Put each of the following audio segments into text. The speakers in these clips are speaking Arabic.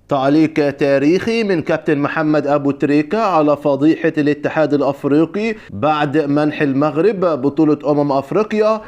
تعليق تاريخي من كابتن محمد أبو تريكة على فضيحة الاتحاد الأفريقي بعد منح المغرب بطولة أفريقيا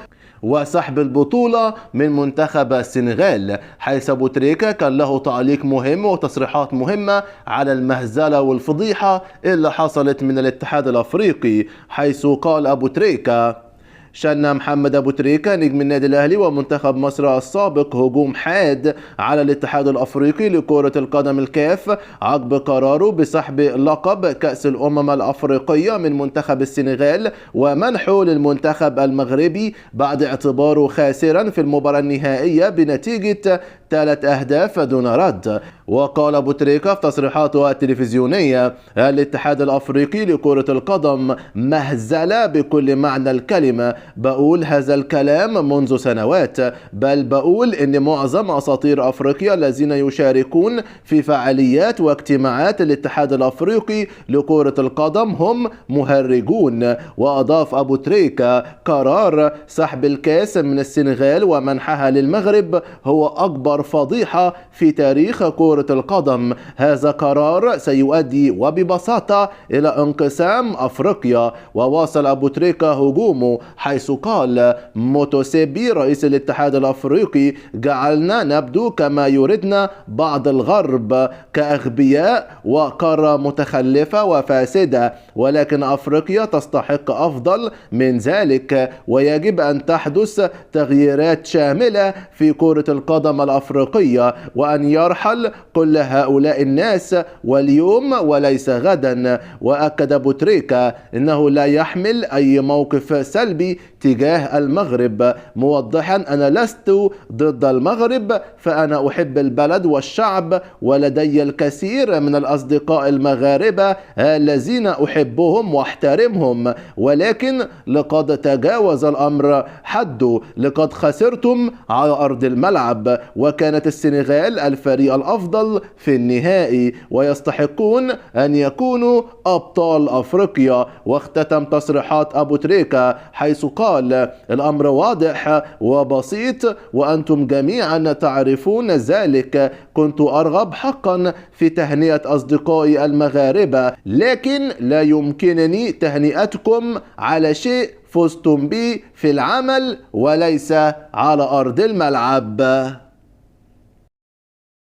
وسحب البطولة من منتخب السنغال، حيث أبو تريكة كان له تعليق مهم وتصريحات مهمة على المهزلة والفضيحة اللي حصلت من الاتحاد الأفريقي، حيث قال أبو تريكة: شن محمد أبو تريكة نجم النادي الأهلي ومنتخب مصر السابق هجوم حاد على الاتحاد الأفريقي لكرة القدم الكاف عقب قراره بسحب لقب كأس الأفريقية من منتخب السنغال ومنحه للمنتخب المغربي بعد اعتباره خاسرا في المباراة النهائية بنتيجة 3 أهداف دون رد. وقال أبو تريكة في تصريحاته التلفزيونية: الاتحاد الأفريقي لكرة القدم مهزلة بكل معنى الكلمة، بقول هذا الكلام منذ سنوات، بل بقول إن معظم أساطير أفريقيا الذين يشاركون في فعاليات واجتماعات الاتحاد الأفريقي لكرة القدم هم مهرجون. وأضاف أبو تريكة: قرار سحب الكاس من السنغال ومنحها للمغرب هو أكبر فضيحة في تاريخ كرة القدم، هذا قرار سيؤدي وببساطة إلى انقسام أفريقيا. وواصل أبو تريكة هجومه حيث قال: موتوسيبي رئيس الاتحاد الأفريقي جعلنا نبدو كما يريدنا بعض الغرب كأغبياء وقارة متخلفة وفاسدة، ولكن أفريقيا تستحق أفضل من ذلك ويجب أن تحدث تغييرات شاملة في كرة القدم الأفريقية وأن يرحل كل هؤلاء الناس واليوم وليس غدا. وأكد أبو تريكة أنه لا يحمل أي موقف سلبي تجاه المغرب، موضحا: أنا لست ضد المغرب، فأنا أحب البلد والشعب ولدي الكثير من الأصدقاء المغاربة الذين أحبهم واحترمهم، ولكن لقد تجاوز الأمر حده، لقد خسرتم على أرض الملعب وكانت السنغال الفريق الأفضل في النهائي ويستحقون أن يكونوا أبطال أفريقيا. واختتم تصريحات أبو تريكة حيث قال: الأمر واضح وبسيط وأنتم جميعا تعرفون ذلك، كنت أرغب حقا في تهنئة أصدقائي المغاربة، لكن لا يمكنني تهنئتكم على شيء فزتم به في العمل وليس على أرض الملعب.